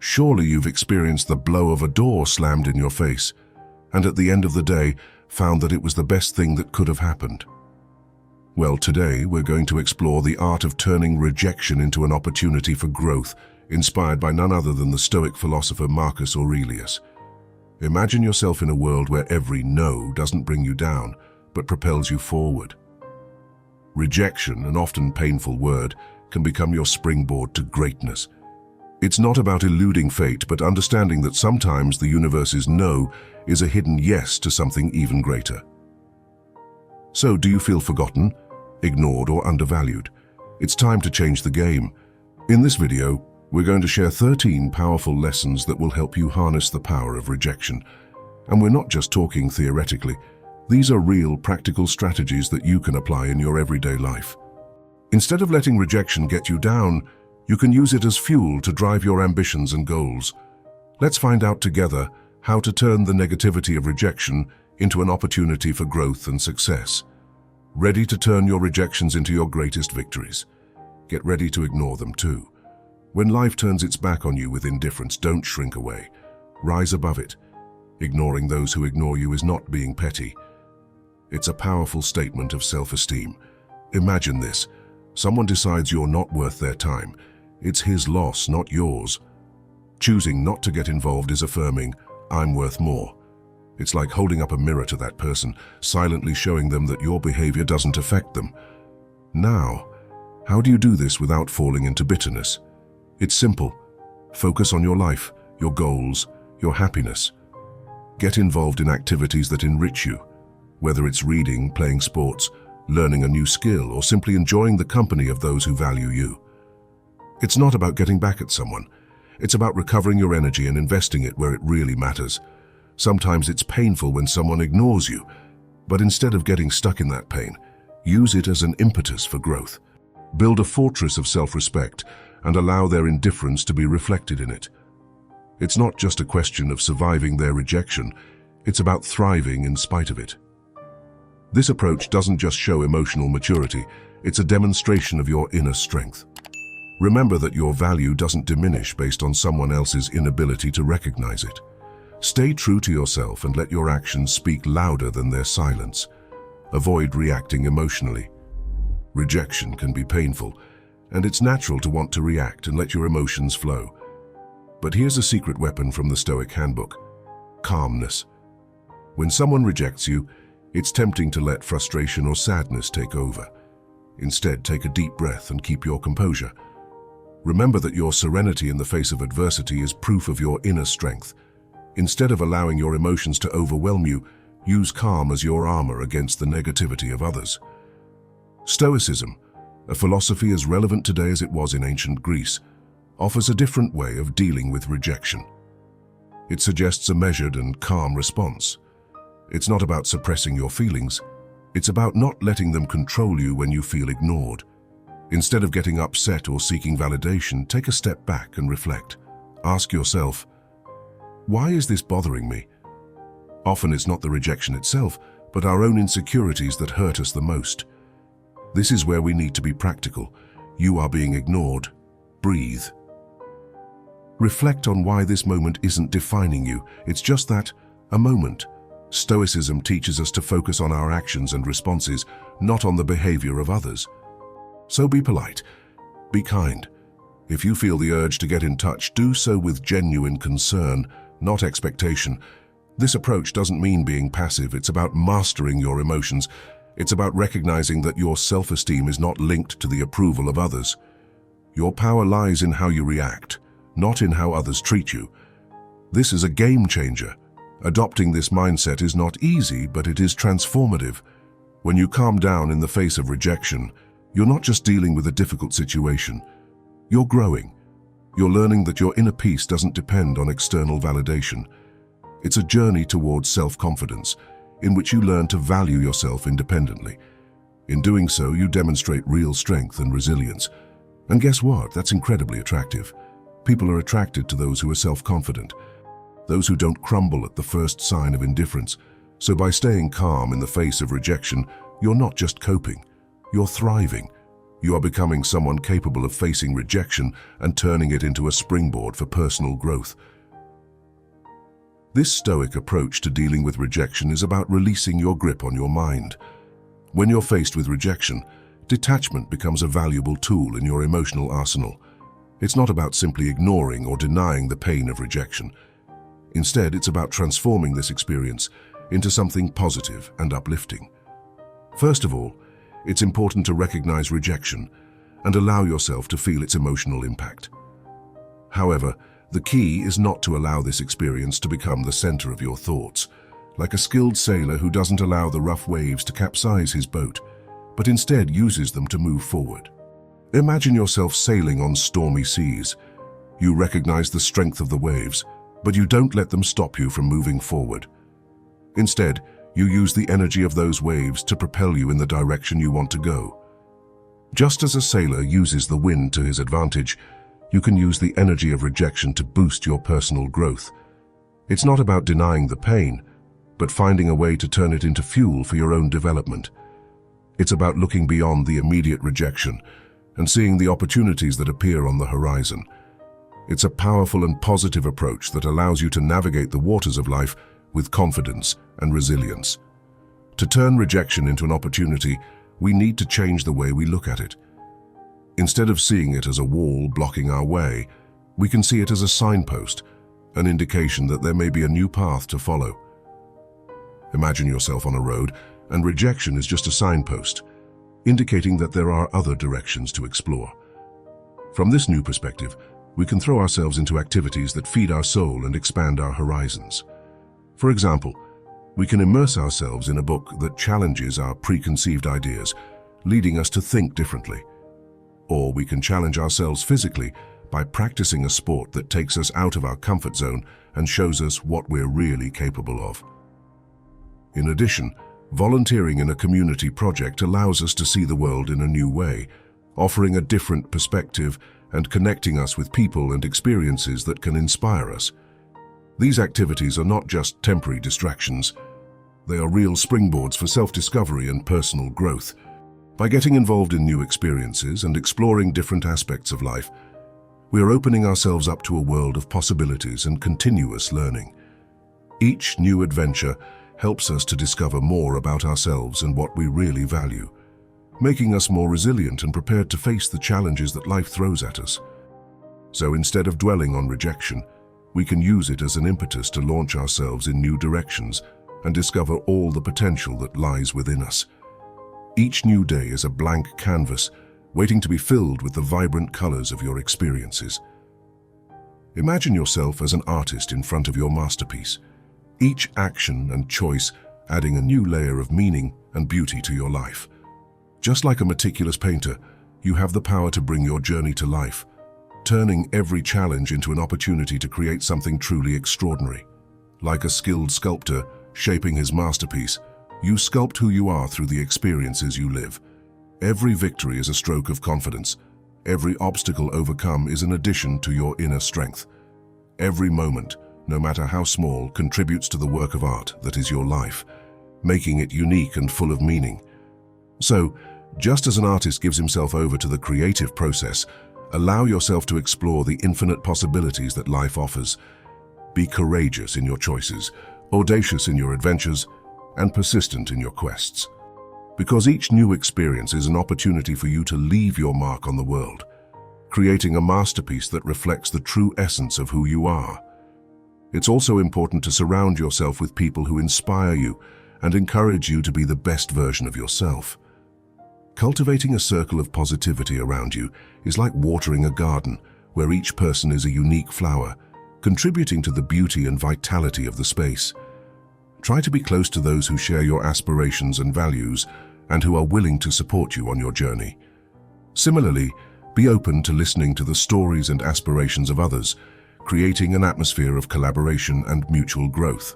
Surely you've experienced the blow of a door slammed in your face, and at the end of the day found that it was the best thing that could have happened. Well, today we're going to explore the art of turning rejection into an opportunity for growth, inspired by none other than the Stoic philosopher Marcus Aurelius. Imagine yourself in a world where every no doesn't bring you down, but propels you forward. Rejection, an often painful word, can become your springboard to greatness. It's not about eluding fate, but understanding that sometimes the universe's no is a hidden yes to something even greater. So, do you feel forgotten, ignored, or undervalued? It's time to change the game. In this video, we're going to share 13 powerful lessons that will help you harness the power of rejection. And we're not just talking theoretically. These are real, practical strategies that you can apply in your everyday life. Instead of letting rejection get you down, you can use it as fuel to drive your ambitions and goals. Let's find out together how to turn the negativity of rejection into an opportunity for growth and success. Ready to turn your rejections into your greatest victories? Get ready to ignore them too. When life turns its back on you with indifference, don't shrink away. Rise above it. Ignoring those who ignore you is not being petty. It's a powerful statement of self-esteem. Imagine this. Someone decides you're not worth their time. It's his loss, not yours. Choosing not to get involved is affirming, I'm worth more. It's like holding up a mirror to that person, silently showing them that your behavior doesn't affect them. Now, how do you do this without falling into bitterness? It's simple. Focus on your life, your goals, your happiness. Get involved in activities that enrich you, whether it's reading, playing sports, learning a new skill, or simply enjoying the company of those who value you. It's not about getting back at someone. It's about recovering your energy and investing it where it really matters. Sometimes it's painful when someone ignores you, but instead of getting stuck in that pain, use it as an impetus for growth. Build a fortress of self-respect and allow their indifference to be reflected in it. It's not just a question of surviving their rejection, it's about thriving in spite of it. This approach doesn't just show emotional maturity, it's a demonstration of your inner strength. Remember that your value doesn't diminish based on someone else's inability to recognize it. Stay true to yourself and let your actions speak louder than their silence. Avoid reacting emotionally. Rejection can be painful, and it's natural to want to react and let your emotions flow. But here's a secret weapon from the Stoic handbook: calmness. When someone rejects you, it's tempting to let frustration or sadness take over. Instead, take a deep breath and keep your composure. Remember that your serenity in the face of adversity is proof of your inner strength. Instead of allowing your emotions to overwhelm you, use calm as your armor against the negativity of others. Stoicism, a philosophy as relevant today as it was in ancient Greece, offers a different way of dealing with rejection. It suggests a measured and calm response. It's not about suppressing your feelings. It's about not letting them control you when you feel ignored. Instead of getting upset or seeking validation, take a step back and reflect. Ask yourself, why is this bothering me? Often it's not the rejection itself, but our own insecurities that hurt us the most. This is where we need to be practical. You are being ignored. Breathe. Reflect on why this moment isn't defining you. It's just that, a moment. Stoicism teaches us to focus on our actions and responses, not on the behavior of others. So be polite. Be kind. If you feel the urge to get in touch, do so with genuine concern, not expectation. This approach doesn't mean being passive. It's about mastering your emotions. It's about recognizing that your self-esteem is not linked to the approval of others. Your power lies in how you react, not in how others treat you. This is a game changer. Adopting this mindset is not easy, but it is transformative. When you calm down in the face of rejection, you're not just dealing with a difficult situation. You're growing. You're learning that your inner peace doesn't depend on external validation. It's a journey towards self-confidence, in which you learn to value yourself independently. In doing so, you demonstrate real strength and resilience. And guess what? That's incredibly attractive. People are attracted to those who are self-confident, those who don't crumble at the first sign of indifference. So by staying calm in the face of rejection, you're not just coping, you're thriving. You are becoming someone capable of facing rejection and turning it into a springboard for personal growth. This Stoic approach to dealing with rejection is about releasing your grip on your mind. When you're faced with rejection, detachment becomes a valuable tool in your emotional arsenal. It's not about simply ignoring or denying the pain of rejection. Instead, it's about transforming this experience into something positive and uplifting. First of all, it's important to recognize rejection and allow yourself to feel its emotional impact. However, the key is not to allow this experience to become the center of your thoughts, like a skilled sailor who doesn't allow the rough waves to capsize his boat, but instead uses them to move forward. Imagine yourself sailing on stormy seas. You recognize the strength of the waves, but you don't let them stop you from moving forward. Instead, you use the energy of those waves to propel you in the direction you want to go. Just as a sailor uses the wind to his advantage, you can use the energy of rejection to boost your personal growth. It's not about denying the pain, but finding a way to turn it into fuel for your own development. It's about looking beyond the immediate rejection and seeing the opportunities that appear on the horizon. It's a powerful and positive approach that allows you to navigate the waters of life with confidence and resilience. To turn rejection into an opportunity, we need to change the way we look at it. Instead of seeing it as a wall blocking our way, we can see it as a signpost, an indication that there may be a new path to follow. Imagine yourself on a road, and rejection is just a signpost, indicating that there are other directions to explore. From this new perspective, we can throw ourselves into activities that feed our soul and expand our horizons. For example, we can immerse ourselves in a book that challenges our preconceived ideas, leading us to think differently. Or we can challenge ourselves physically by practicing a sport that takes us out of our comfort zone and shows us what we're really capable of. In addition, volunteering in a community project allows us to see the world in a new way, offering a different perspective and connecting us with people and experiences that can inspire us. These activities are not just temporary distractions. They are real springboards for self-discovery and personal growth. By getting involved in new experiences and exploring different aspects of life, we are opening ourselves up to a world of possibilities and continuous learning. Each new adventure helps us to discover more about ourselves and what we really value, making us more resilient and prepared to face the challenges that life throws at us. So instead of dwelling on rejection, we can use it as an impetus to launch ourselves in new directions and discover all the potential that lies within us. Each new day is a blank canvas, waiting to be filled with the vibrant colors of your experiences. Imagine yourself as an artist in front of your masterpiece, each action and choice adding a new layer of meaning and beauty to your life. Just like a meticulous painter, you have the power to bring your journey to life, turning every challenge into an opportunity to create something truly extraordinary. Like a skilled sculptor shaping his masterpiece, you sculpt who you are through the experiences you live. Every victory is a stroke of confidence. Every obstacle overcome is an addition to your inner strength. Every moment, no matter how small, contributes to the work of art that is your life, making it unique and full of meaning. So, just as an artist gives himself over to the creative process, allow yourself to explore the infinite possibilities that life offers. Be courageous in your choices, audacious in your adventures, and persistent in your quests. Because each new experience is an opportunity for you to leave your mark on the world, creating a masterpiece that reflects the true essence of who you are. It's also important to surround yourself with people who inspire you and encourage you to be the best version of yourself. Cultivating a circle of positivity around you is like watering a garden where each person is a unique flower, contributing to the beauty and vitality of the space. Try to be close to those who share your aspirations and values and who are willing to support you on your journey. Similarly, be open to listening to the stories and aspirations of others, creating an atmosphere of collaboration and mutual growth.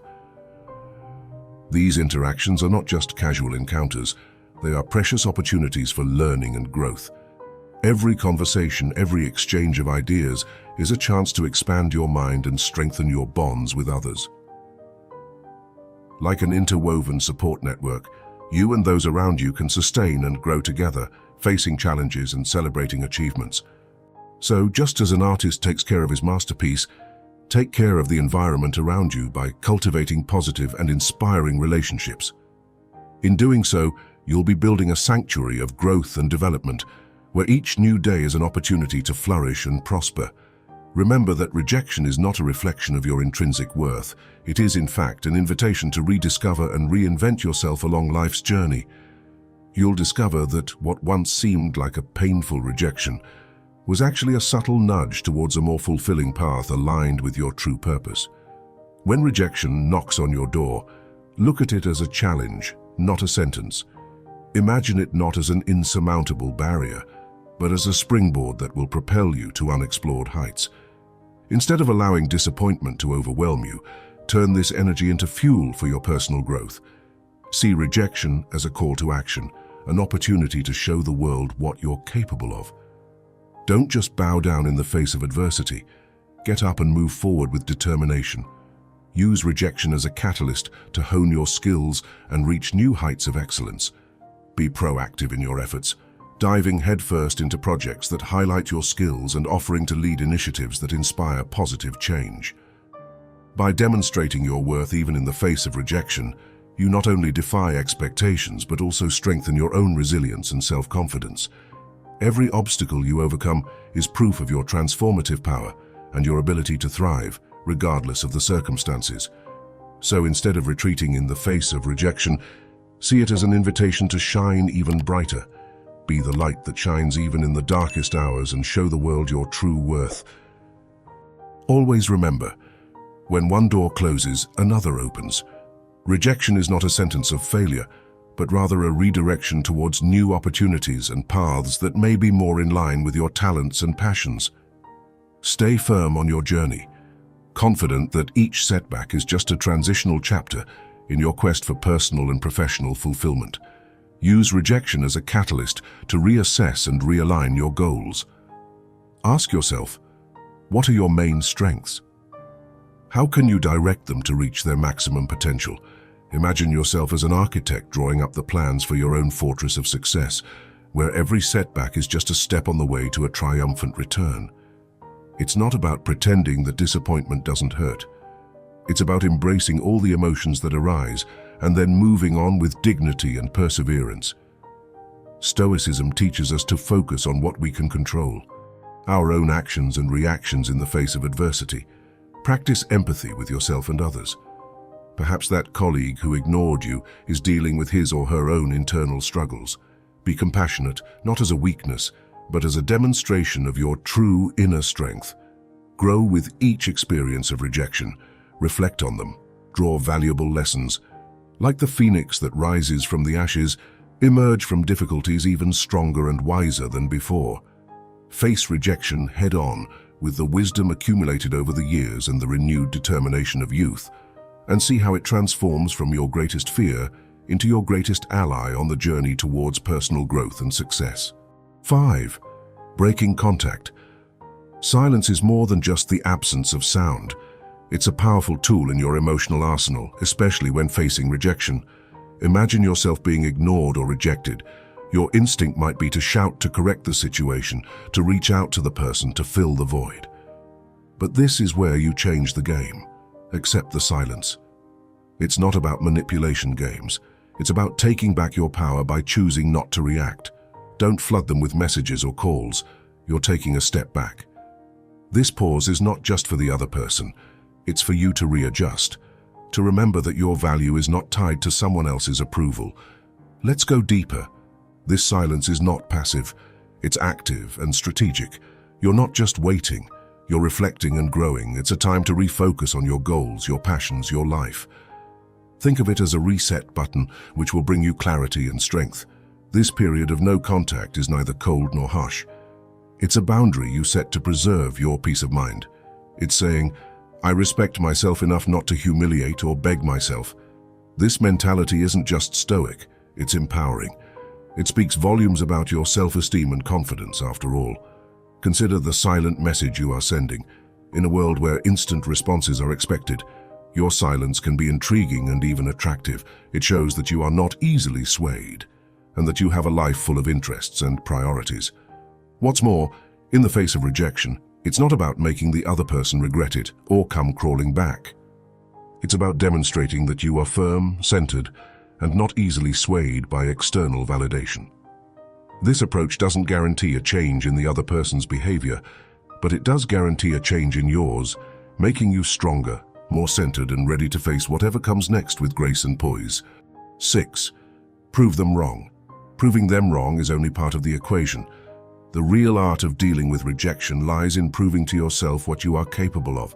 These interactions are not just casual encounters, they are precious opportunities for learning and growth. Every conversation, every exchange of ideas is a chance to expand your mind and strengthen your bonds with others. Like an interwoven support network, you and those around you can sustain and grow together, facing challenges and celebrating achievements. So, just as an artist takes care of his masterpiece, take care of the environment around you by cultivating positive and inspiring relationships. In doing so, you'll be building a sanctuary of growth and development, where each new day is an opportunity to flourish and prosper. Remember that rejection is not a reflection of your intrinsic worth. It is, in fact, an invitation to rediscover and reinvent yourself along life's journey. You'll discover that what once seemed like a painful rejection was actually a subtle nudge towards a more fulfilling path aligned with your true purpose. When rejection knocks on your door, look at it as a challenge, not a sentence. Imagine it not as an insurmountable barrier, but as a springboard that will propel you to unexplored heights. Instead of allowing disappointment to overwhelm you, turn this energy into fuel for your personal growth. See rejection as a call to action, an opportunity to show the world what you're capable of. Don't just bow down in the face of adversity. Get up and move forward with determination. Use rejection as a catalyst to hone your skills and reach new heights of excellence. Be proactive in your efforts, diving headfirst into projects that highlight your skills and offering to lead initiatives that inspire positive change. By demonstrating your worth even in the face of rejection, you not only defy expectations but also strengthen your own resilience and self-confidence. Every obstacle you overcome is proof of your transformative power and your ability to thrive, regardless of the circumstances. So instead of retreating in the face of rejection, see it as an invitation to shine even brighter. Be the light that shines even in the darkest hours and show the world your true worth. Always remember, when one door closes, another opens. Rejection is not a sentence of failure, but rather a redirection towards new opportunities and paths that may be more in line with your talents and passions. Stay firm on your journey, confident that each setback is just a transitional chapter in your quest for personal and professional fulfillment. Use rejection as a catalyst to reassess and realign your goals. Ask yourself, what are your main strengths? How can you direct them to reach their maximum potential? Imagine yourself as an architect drawing up the plans for your own fortress of success, where every setback is just a step on the way to a triumphant return. It's not about pretending that disappointment doesn't hurt. It's about embracing all the emotions that arise and then moving on with dignity and perseverance. Stoicism teaches us to focus on what we can control, our own actions and reactions in the face of adversity. Practice empathy with yourself and others. Perhaps that colleague who ignored you is dealing with his or her own internal struggles. Be compassionate, not as a weakness, but as a demonstration of your true inner strength. Grow with each experience of rejection. Reflect on them. Draw valuable lessons. Like the phoenix that rises from the ashes, emerge from difficulties even stronger and wiser than before. Face rejection head-on with the wisdom accumulated over the years and the renewed determination of youth, and see how it transforms from your greatest fear into your greatest ally on the journey towards personal growth and success. 5. Breaking contact. Silence is more than just the absence of sound. It's a powerful tool in your emotional arsenal, especially when facing rejection. Imagine yourself being ignored or rejected. Your instinct might be to shout to correct the situation, to reach out to the person to fill the void. But this is where you change the game. Accept the silence. It's not about manipulation games. It's about taking back your power by choosing not to react. Don't flood them with messages or calls. You're taking a step back. This pause is not just for the other person. It's for you to readjust, to remember that your value is not tied to someone else's approval. Let's go deeper. This silence is not passive. It's active and strategic. You're not just waiting. You're reflecting and growing. It's a time to refocus on your goals, your passions, your life. Think of it as a reset button which will bring you clarity and strength. This period of no contact is neither cold nor harsh. It's a boundary you set to preserve your peace of mind. It's saying, I respect myself enough not to humiliate or beg myself. This mentality isn't just stoic, it's empowering. It speaks volumes about your self-esteem and confidence, after all. Consider the silent message you are sending. In a world where instant responses are expected, your silence can be intriguing and even attractive. It shows that you are not easily swayed. and that you have a life full of interests and priorities. What's more, in the face of rejection, it's not about making the other person regret it or come crawling back. It's about demonstrating that you are firm, centered, and not easily swayed by external validation. This approach doesn't guarantee a change in the other person's behavior, but it does guarantee a change in yours, making you stronger, more centered, and ready to face whatever comes next with grace and poise. 6. Prove them wrong. Proving them wrong is only part of the equation. The real art of dealing with rejection lies in proving to yourself what you are capable of.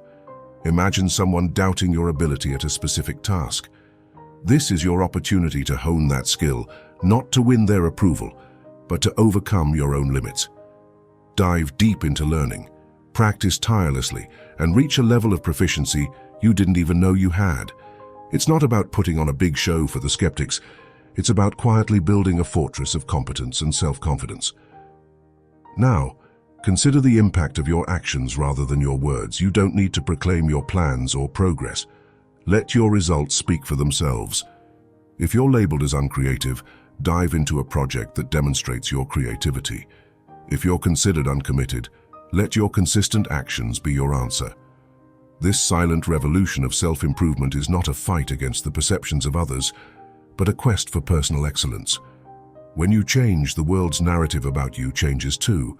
Imagine someone doubting your ability at a specific task. This is your opportunity to hone that skill, not to win their approval, but to overcome your own limits. Dive deep into learning, practice tirelessly, and reach a level of proficiency you didn't even know you had. It's not about putting on a big show for the skeptics. It's about quietly building a fortress of competence and self-confidence. Now, consider the impact of your actions rather than your words. You don't need to proclaim your plans or progress. Let your results speak for themselves. If you're labeled as uncreative, dive into a project that demonstrates your creativity. If you're considered uncommitted, let your consistent actions be your answer. This silent revolution of self-improvement is not a fight against the perceptions of others, but a quest for personal excellence. When you change, the world's narrative about you changes too.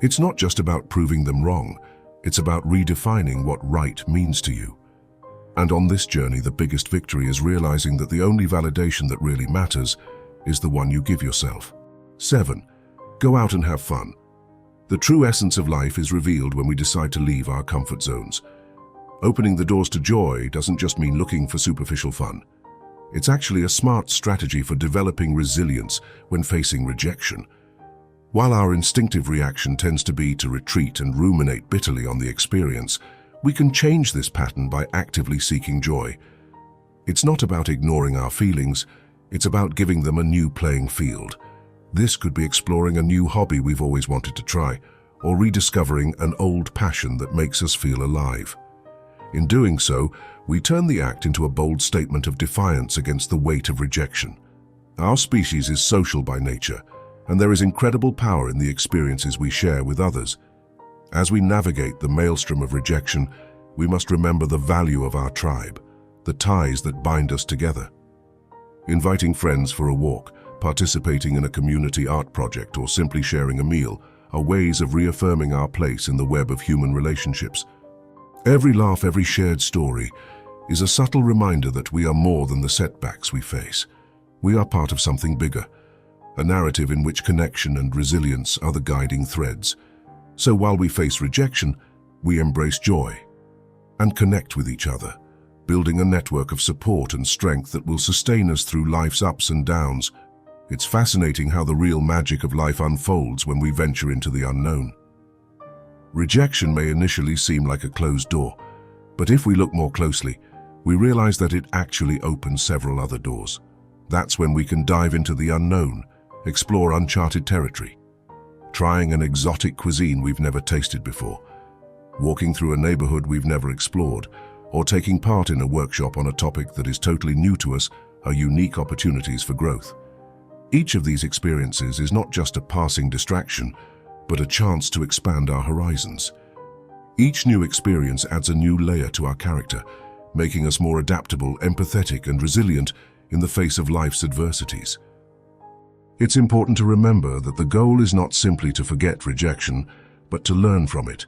It's not just about proving them wrong, it's about redefining what right means to you. And on this journey, the biggest victory is realizing that the only validation that really matters is the one you give yourself. 7. Go out and have fun. The true essence of life is revealed when we decide to leave our comfort zones. Opening the doors to joy doesn't just mean looking for superficial fun. It's actually a smart strategy for developing resilience when facing rejection. While our instinctive reaction tends to be to retreat and ruminate bitterly on the experience, we can change this pattern by actively seeking joy. It's not about ignoring our feelings, it's about giving them a new playing field. This could be exploring a new hobby we've always wanted to try, or rediscovering an old passion that makes us feel alive. In doing so, we turn the act into a bold statement of defiance against the weight of rejection. Our species is social by nature, and there is incredible power in the experiences we share with others. As we navigate the maelstrom of rejection, we must remember the value of our tribe, the ties that bind us together. Inviting friends for a walk, participating in a community art project, or simply sharing a meal are ways of reaffirming our place in the web of human relationships. Every laugh, every shared story is a subtle reminder that we are more than the setbacks we face. We are part of something bigger, a narrative in which connection and resilience are the guiding threads. So while we face rejection, we embrace joy and connect with each other, building a network of support and strength that will sustain us through life's ups and downs. It's fascinating how the real magic of life unfolds when we venture into the unknown. Rejection may initially seem like a closed door, but if we look more closely, we realize that it actually opens several other doors. That's when we can dive into the unknown, explore uncharted territory, trying an exotic cuisine we've never tasted before, walking through a neighborhood we've never explored, or taking part in a workshop on a topic that is totally new to us are unique opportunities for growth. Each of these experiences is not just a passing distraction, but a chance to expand our horizons. Each new experience adds a new layer to our character, making us more adaptable, empathetic, and resilient in the face of life's adversities. It's important to remember that the goal is not simply to forget rejection, but to learn from it,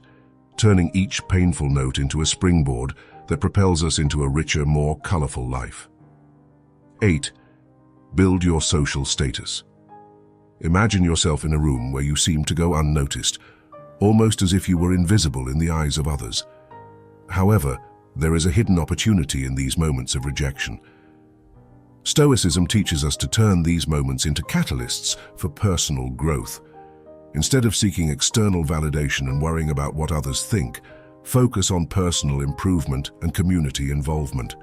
turning each painful note into a springboard that propels us into a richer, more colorful life. 8. Build your social status. Imagine yourself in a room where you seem to go unnoticed, almost as if you were invisible in the eyes of others. However, there is a hidden opportunity in these moments of rejection. Stoicism teaches us to turn these moments into catalysts for personal growth. Instead of seeking external validation and worrying about what others think, focus on personal improvement and community involvement.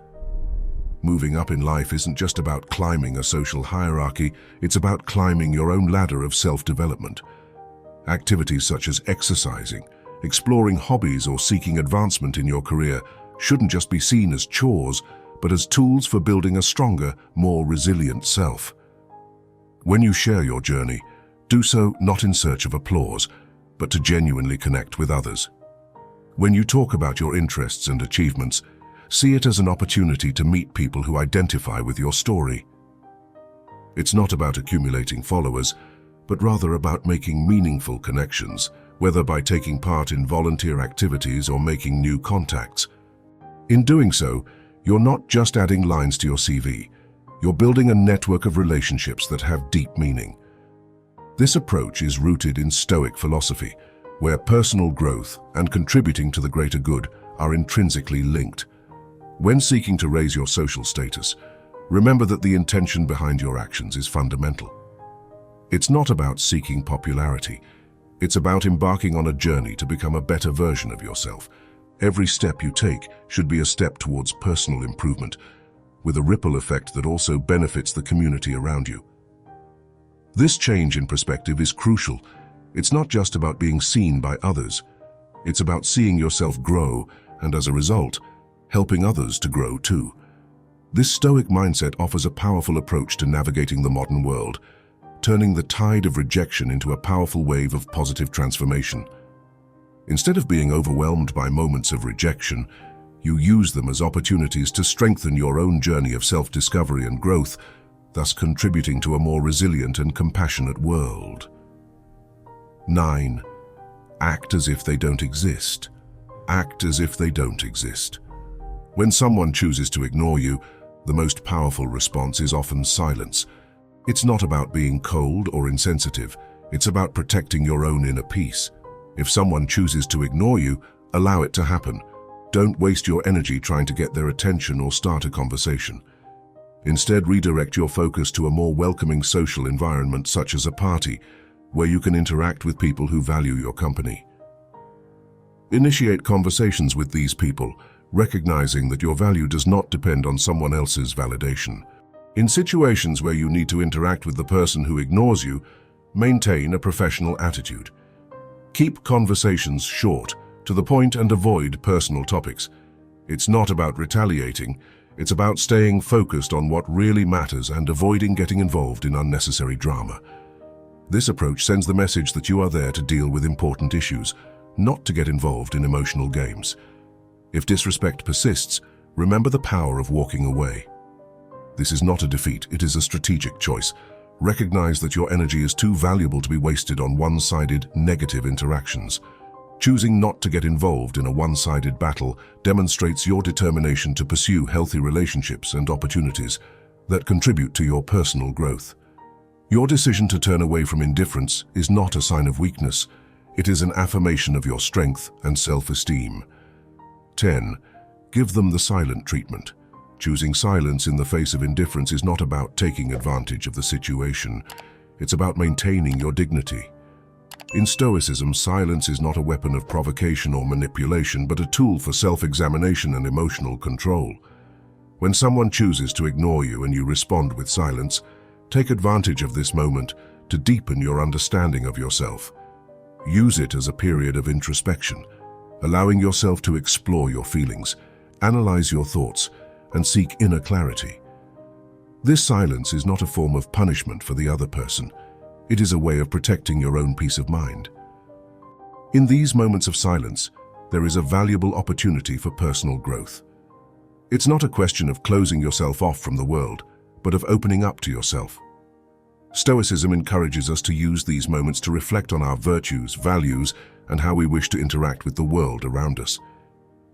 Moving up in life isn't just about climbing a social hierarchy, it's about climbing your own ladder of self-development. Activities such as exercising, exploring hobbies, or seeking advancement in your career shouldn't just be seen as chores, but as tools for building a stronger, more resilient self. When you share your journey, do so not in search of applause, but to genuinely connect with others. When you talk about your interests and achievements, see it as an opportunity to meet people who identify with your story. It's not about accumulating followers, but rather about making meaningful connections, whether by taking part in volunteer activities or making new contacts. In doing so, you're not just adding lines to your CV, you're building a network of relationships that have deep meaning. This approach is rooted in Stoic philosophy, where personal growth and contributing to the greater good are intrinsically linked. When seeking to raise your social status, remember that the intention behind your actions is fundamental. It's not about seeking popularity. It's about embarking on a journey to become a better version of yourself. Every step you take should be a step towards personal improvement, with a ripple effect that also benefits the community around you. This change in perspective is crucial. It's not just about being seen by others. It's about seeing yourself grow and, as a result, helping others to grow too. This Stoic mindset offers a powerful approach to navigating the modern world, turning the tide of rejection into a powerful wave of positive transformation. Instead of being overwhelmed by moments of rejection, you use them as opportunities to strengthen your own journey of self-discovery and growth, thus contributing to a more resilient and compassionate world. 9. Act as if they don't exist. Act as if they don't exist. When someone chooses to ignore you, the most powerful response is often silence. It's not about being cold or insensitive. It's about protecting your own inner peace. If someone chooses to ignore you, allow it to happen. Don't waste your energy trying to get their attention or start a conversation. Instead, redirect your focus to a more welcoming social environment, such as a party, where you can interact with people who value your company. Initiate conversations with these people, recognizing that your value does not depend on someone else's validation. In situations where you need to interact with the person who ignores you, maintain a professional attitude. Keep conversations short, to the point, and avoid personal topics. It's not about retaliating. It's about staying focused on what really matters and avoiding getting involved in unnecessary drama. This approach sends the message that you are there to deal with important issues, not to get involved in emotional games. If disrespect persists, remember the power of walking away. This is not a defeat, it is a strategic choice. Recognize that your energy is too valuable to be wasted on one-sided, negative interactions. Choosing not to get involved in a one-sided battle demonstrates your determination to pursue healthy relationships and opportunities that contribute to your personal growth. Your decision to turn away from indifference is not a sign of weakness. It is an affirmation of your strength and self-esteem. 10. Give them the silent treatment. Choosing silence in the face of indifference is not about taking advantage of the situation. It's about maintaining your dignity. In Stoicism, silence is not a weapon of provocation or manipulation, but a tool for self-examination and emotional control. When someone chooses to ignore you and you respond with silence, take advantage of this moment to deepen your understanding of yourself. Use it as a period of introspection, allowing yourself to explore your feelings, analyze your thoughts, and seek inner clarity. This silence is not a form of punishment for the other person. It is a way of protecting your own peace of mind. In these moments of silence, there is a valuable opportunity for personal growth. It's not a question of closing yourself off from the world, but of opening up to yourself. Stoicism encourages us to use these moments to reflect on our virtues, values, and how we wish to interact with the world around us.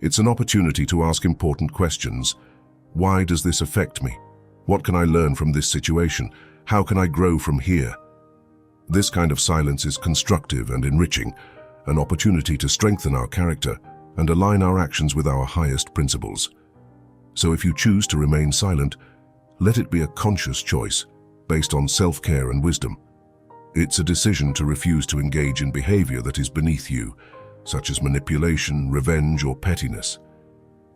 It's an opportunity to ask important questions. Why does this affect me? What can I learn from this situation? How can I grow from here? This kind of silence is constructive and enriching, an opportunity to strengthen our character and align our actions with our highest principles. So if you choose to remain silent, let it be a conscious choice based on self-care and wisdom. It's a decision to refuse to engage in behavior that is beneath you, such as manipulation, revenge, or pettiness.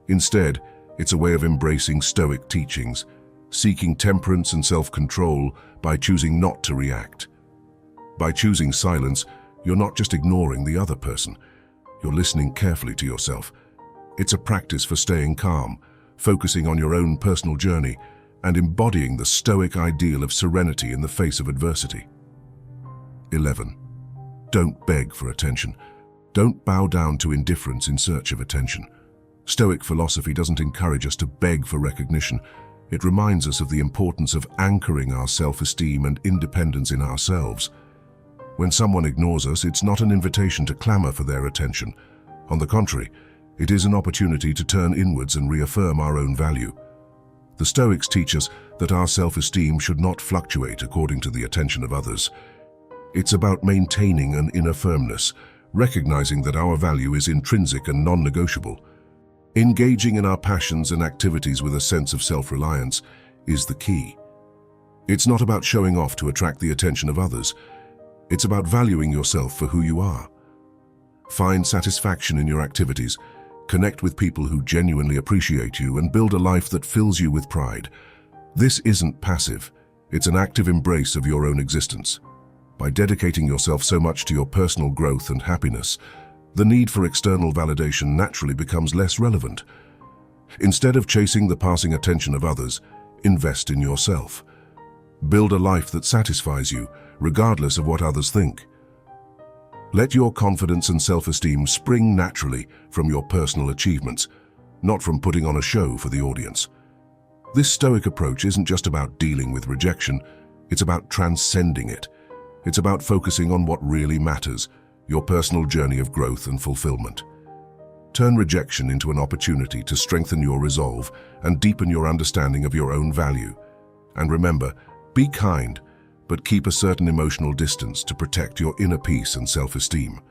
Instead, it's a way of embracing Stoic teachings, seeking temperance and self-control by choosing not to react. By choosing silence, you're not just ignoring the other person, you're listening carefully to yourself. It's a practice for staying calm, focusing on your own personal journey, and embodying the Stoic ideal of serenity in the face of adversity. 11. Don't beg for attention. Don't bow down to indifference in search of attention. Stoic philosophy doesn't encourage us to beg for recognition. It reminds us of the importance of anchoring our self-esteem and independence in ourselves. When someone ignores us, it's not an invitation to clamor for their attention. On the contrary, it is an opportunity to turn inwards and reaffirm our own value. The Stoics teach us that our self-esteem should not fluctuate according to the attention of others. It's about maintaining an inner firmness, recognizing that our value is intrinsic and non-negotiable. Engaging in our passions and activities with a sense of self-reliance is the key. It's not about showing off to attract the attention of others. It's about valuing yourself for who you are. Find satisfaction in your activities, connect with people who genuinely appreciate you, and build a life that fills you with pride. This isn't passive. It's an active embrace of your own existence. By dedicating yourself so much to your personal growth and happiness, the need for external validation naturally becomes less relevant. Instead of chasing the passing attention of others, invest in yourself. Build a life that satisfies you, regardless of what others think. Let your confidence and self-esteem spring naturally from your personal achievements, not from putting on a show for the audience. This Stoic approach isn't just about dealing with rejection, it's about transcending it. It's about focusing on what really matters, your personal journey of growth and fulfillment. Turn rejection into an opportunity to strengthen your resolve and deepen your understanding of your own value. And remember, be kind, but keep a certain emotional distance to protect your inner peace and self-esteem.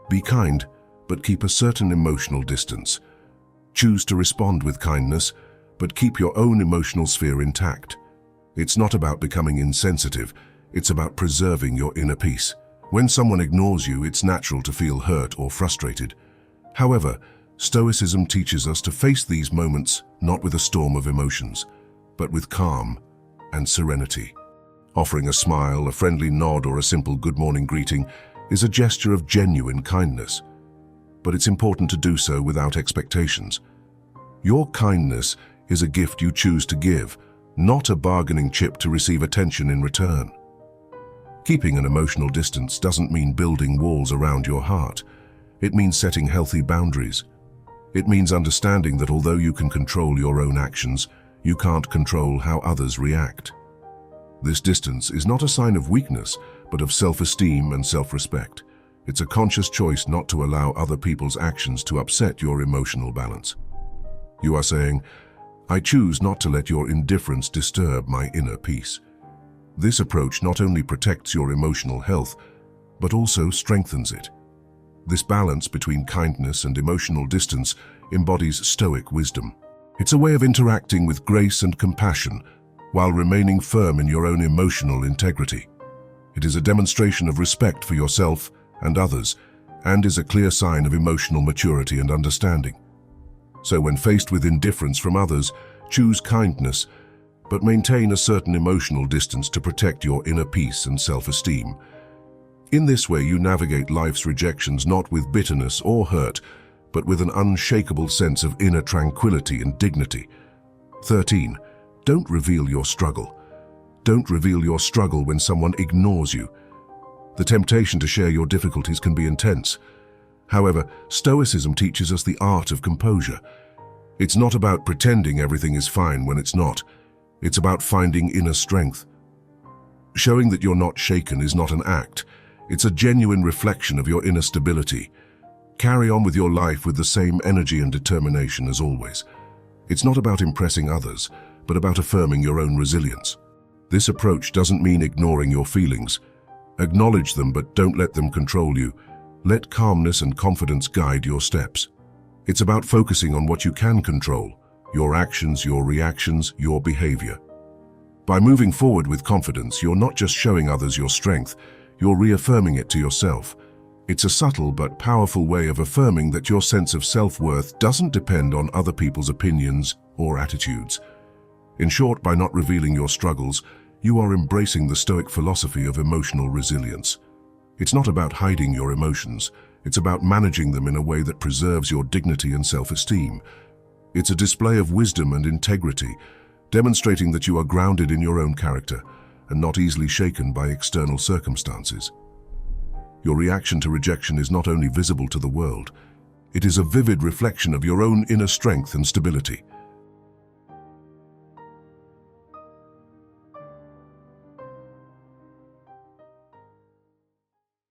Be kind, but keep a certain emotional distance. Choose to respond with kindness, but keep your own emotional sphere intact. It's not about becoming insensitive, it's about preserving your inner peace. When someone ignores you, it's natural to feel hurt or frustrated. However, Stoicism teaches us to face these moments not with a storm of emotions, but with calm and serenity. Offering a smile, a friendly nod, or a simple good morning greeting is a gesture of genuine kindness. But it's important to do so without expectations. Your kindness is a gift you choose to give, not a bargaining chip to receive attention in return. Keeping an emotional distance doesn't mean building walls around your heart. It means setting healthy boundaries. It means understanding that although you can control your own actions, you can't control how others react. This distance is not a sign of weakness, but of self-esteem and self-respect. It's a conscious choice not to allow other people's actions to upset your emotional balance. You are saying, I choose not to let your indifference disturb my inner peace. This approach not only protects your emotional health, but also strengthens it. This balance between kindness and emotional distance embodies Stoic wisdom. It's a way of interacting with grace and compassion while remaining firm in your own emotional integrity. It is a demonstration of respect for yourself and others, and is a clear sign of emotional maturity and understanding. So when faced with indifference from others, choose kindness, but maintain a certain emotional distance to protect your inner peace and self-esteem. In this way, you navigate life's rejections not with bitterness or hurt, but with an unshakable sense of inner tranquility and dignity. 13. Don't reveal your struggle. Don't reveal your struggle when someone ignores you. The temptation to share your difficulties can be intense. However, Stoicism teaches us the art of composure. It's not about pretending everything is fine when it's not. It's about finding inner strength. Showing that you're not shaken is not an act. It's a genuine reflection of your inner stability. Carry on with your life with the same energy and determination as always. It's not about impressing others, but about affirming your own resilience. This approach doesn't mean ignoring your feelings. Acknowledge them, but don't let them control you. Let calmness and confidence guide your steps. It's about focusing on what you can control, your actions, your reactions, your behavior. By moving forward with confidence, you're not just showing others your strength, you're reaffirming it to yourself. It's a subtle but powerful way of affirming that your sense of self-worth doesn't depend on other people's opinions or attitudes. In short, by not revealing your struggles, you are embracing the Stoic philosophy of emotional resilience. It's not about hiding your emotions, it's about managing them in a way that preserves your dignity and self-esteem. It's a display of wisdom and integrity, demonstrating that you are grounded in your own character and not easily shaken by external circumstances. Your reaction to rejection is not only visible to the world, it is a vivid reflection of your own inner strength and stability.